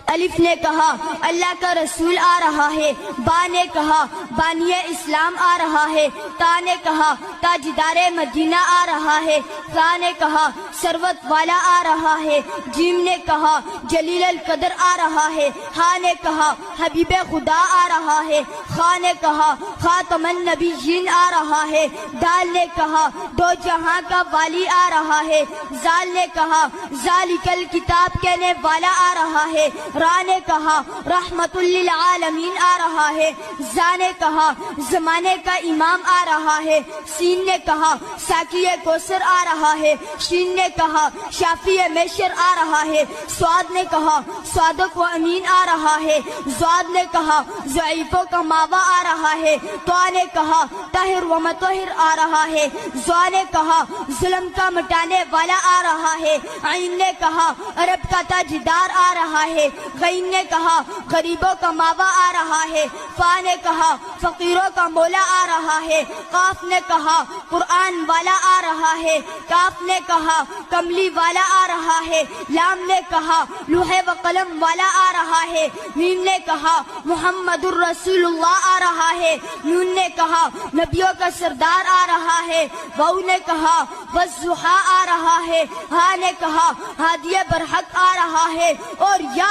الف نے کہا اللہ کا رسول آ رہا ہے، با نے کہا بانی اسلام آ رہا ہے، تا نے کہا تاجدار مدینہ آ رہا ہے، ثا نے کہا ثروت والا آ رہا ہے، جیم نے کہا جلیل القدر آ رہا ہے، ہا نے کہا حبیب خدا آ رہا ہے، خا نے کہا خاتم النبیین آ رہا ہے، دال نے کہا دو جہاں کا والی آ رہا ہے، زال نے کہا ذالک الکتاب کہنے والا آ رہا ہے، را نے کہا رحمت للعالمین آ رہا ہے، زا نے کہا زمانے کا امام آ رہا ہے، سین نے کہا ساقی کوثر آ رہا ہے، شین نے کہا شافی میشر آ رہا ہے، سواد نے کہا صادق و امین آ رہا ہے، زواد نے کہا ضعیفوں کا ماوا آ رہا ہے، طا نے کہا طاہر و مطہر آ رہا ہے، زوا نے کہا ظلم کا مٹانے والا آ رہا ہے، عین نے کہا عرب کا تاجدار آ رہا ہے، غین نے کہا غریبوں کا ماوا آ رہا ہے، فا نے کہا فقیروں کا مولا آ رہا ہے، قاف نے کہا قرآن والا آ رہا ہے، کاف نے کہا کملی والا آ رہا ہے، لام نے کہا لوح و قلم والا آ رہا ہے، میم نے کہا محمد الرسول اللہ آ رہا ہے، نون نے کہا نبیوں کا سردار آ رہا ہے، واو نے کہا والضحیٰ آ رہا ہے، ہا نے کہا ہادی برحق آ رہا ہے، اور یا